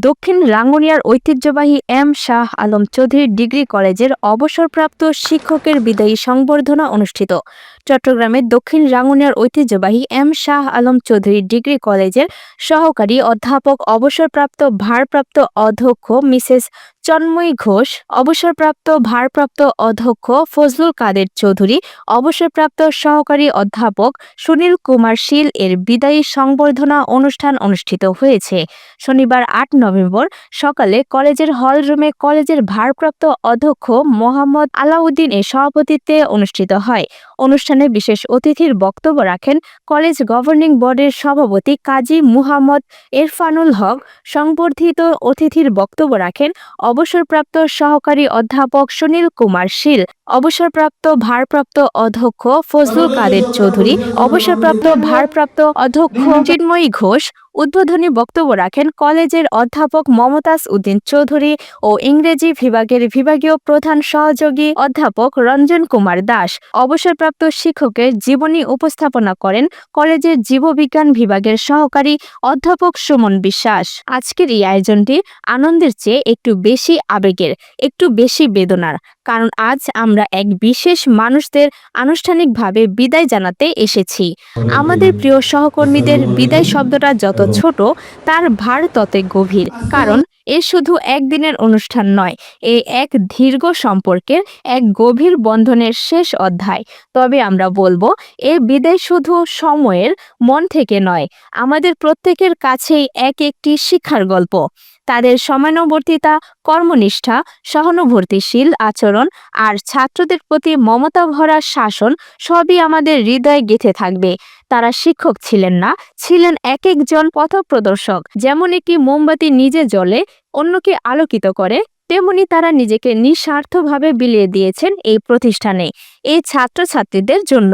দক্ষিণ রাঙ্গুনিয়ার ঐতিহ্যবাহী M Shah Alam Chowdhury degree কলেজের অবসরপ্রাপ্ত শিক্ষকের বিদায়ী সংবর্ধনা অনুষ্ঠিত। চট্টগ্রামের দক্ষিণ রাঙ্গুনিয়ার ঐতিহ্যবাহী এম শাহ আলম চৌধুরী ডিগ্রি কলেজের সহকারী অধ্যাপক, অবসরপ্রাপ্ত ভারপ্রাপ্ত অধ্যক্ষ মিসেস চন্ময়ী ঘোষ, অবসরপ্রাপ্ত ভারপ্রাপ্ত অধ্যক্ষ ফজলুল কাদের চৌধুরী, অবসরপ্রাপ্ত সহকারী অধ্যাপক সুনীল কুমার শীল এর বিদায়ী সংবর্ধনা অনুষ্ঠান অনুষ্ঠিত হয়েছে। শনিবার ৮ নভেম্বর সকালে কলেজের হলরুমে কলেজের ভারপ্রাপ্ত অধ্যক্ষ মোহাম্মদ আলাউদ্দিন এর সভাপতিত্বে অনুষ্ঠিত হয়। অনুষ্ঠানে বিশেষ অতিথির বক্তব্য রাখেন কলেজ গভর্নিং বোর্ডের সভাপতি কাজী মুহাম্মদ এরফানুল হক। সংবর্ধিত অতিথির বক্তব্য রাখেন অবসরপ্রাপ্ত সহকারী অধ্যাপক সুনীল কুমার শীল, অবসরপ্রাপ্ত ভারপ্রাপ্ত অধ্যক্ষ ফজলুল কাদের চৌধুরী, অবসরপ্রাপ্ত ভারপ্রাপ্ত অধ্যক্ষ চিন্ময়ী ঘোষ। উদ্বোধনী বক্তব্য রাখেন কলেজের অধ্যাপক মমতাজ উদ্দিন চৌধুরী ও ইংরেজি বিভাগের বিভাগীয় প্রধান সহযোগী অধ্যাপক রঞ্জন কুমার দাস। অবসরপ্রাপ্ত শিক্ষকের জীবনী উপস্থাপনা করেন কলেজের জীববিজ্ঞান বিভাগের সহকারী অধ্যাপক সুমন বিশ্বাস। আজকের এই আয়োজনটি আনন্দের চেয়ে একটু বেশি আবেগের, একটু বেশি বেদনার, কারণ আজ আমরা এক বিশেষ মানুষদের আনুষ্ঠানিকভাবে বিদায় জানাতে এসেছি। আমাদের প্রিয় সহকর্মীদের বিদায় শব্দটা যত ছোট, তার ভার তত গভীর, কারণ এ শুধু একদিনের অনুষ্ঠান নয়, এ এক দীর্ঘ সম্পর্কের, এক গভীর বন্ধনের শেষ অধ্যায়। তবে আমরা বলবো, এ বিদায় শুধু সময়ের, মন থেকে নয়, আমাদের প্রত্যেকের কাছেই একটি শিক্ষার গল্প। তাদের সময়ানুবর্তিতা, কর্মনিষ্ঠা, সহানুভূতিশীল আচরণ আর ছাত্রদের প্রতি মমতা ভরা শাসন সবই আমাদের হৃদয়ে গেঁথে থাকবে। তারা শিক্ষক ছিলেন না, ছিলেন একজন পথপ্রদর্শক। যেমন একটি মোমবাতি নিজে জ্বলে অন্যকে আলোকিত করে, তেমনি তারা নিজেকে নিঃস্বার্থভাবে বিলিয়ে দিয়েছেন এই প্রতিষ্ঠানে, এই ছাত্রছাত্রীদের জন্য।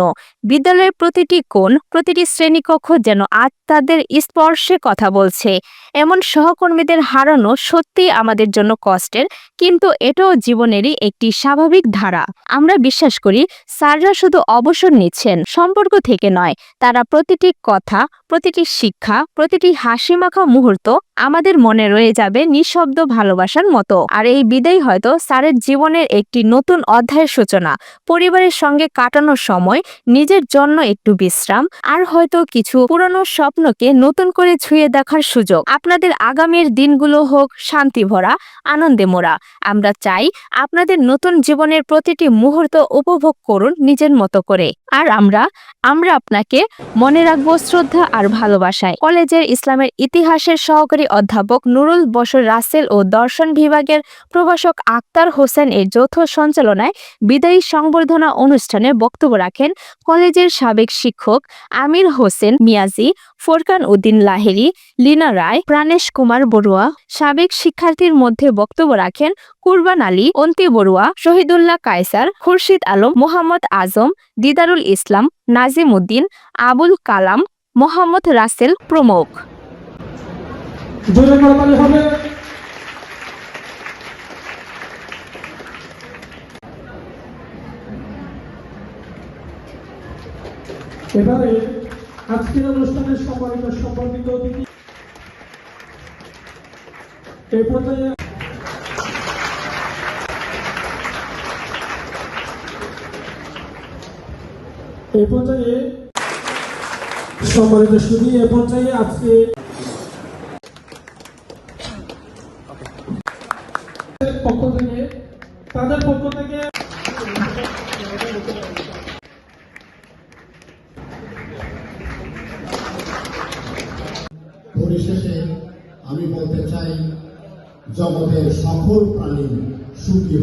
বিদ্যালয়ের প্রতিটি কোণ, প্রতিটি শ্রেণীকক্ষ যেন আজ তাদের স্পর্শে কথা বলছে। এমন সহকর্মীদের হারানো সত্যি আমাদের জন্য কষ্টের, কিন্তু এটাও জীবনেরই একটি স্বাভাবিক ধারা। আমরা বিশ্বাস করি স্যাররা শুধু অবসর নিচ্ছেন সম্পর্ক থেকে নয়, তারা প্রতিটি কথা, প্রতিটি শিক্ষা, প্রতিটি হাসিমাখা মুহূর্ত আমাদের মনে রয়ে যাবে নিঃশব্দ ভালোবাসার মতো। আর এই বিদায় হয়তো স্যারের জীবনের একটি নতুন অধ্যায়ের সূচনা, পরিবারের সঙ্গে কাটানোর সময়, নিজের জন্য একটু বিশ্রাম, আর হয়তো কিছু পুরনো স্বপ্নকে নতুন করে ছুঁয়ে দেখার সুযোগ। আপনাদের আগামীর দিনগুলো হোক শান্তি ভরা, আনন্দে মোড়া। আমরা চাই আপনাদের নতুন জীবনের প্রতিটি মুহূর্ত উপভোগ করুন নিজের মতো করে। আর আমরা আপনাকে মনে রাখবো শ্রদ্ধা আর ভালোবাসায়। কলেজের ইসলামের ইতিহাসের সহকারী অধ্যাপক নুরুল বশর রাসেল ও দর্শন বিভাগের প্রভাষক আক্তার হোসেন এর যৌথ সঞ্চালনায় বিদায়ী সংবর্ধনা অনুষ্ঠানে বক্তব্য রাখেন কলেজের সাবেক শিক্ষক আমির হোসেন মিয়াজি, ফোরকান উদ্দিন লাহেরি, লীনা রায়, প্রাণেশ কুমার বড়ুয়া। সাবেক শিক্ষার্থীর মধ্যে বক্তব্য রাখেন কুরবান আলী, অন্তি বড়ুয়া, শহীদুল্লাহ কায়সার, খুরশিদ আলম, মোহাম্মদ আজম, দিদারুল ইসলাম, নাজিম উদ্দিন, আবুল কালাম, মোহাম্মদ রাসেল প্রমুখ। এবারে আজকের অনুষ্ঠানের সম্মানিত অতিথি এই পর্যায়ে সম্মানিত সুধী, এ পর্যায়ে আজকে তাদের পক্ষ থেকে পরিশেষে আমি বলতে চাই, জগতের সকল প্রাণী সুখী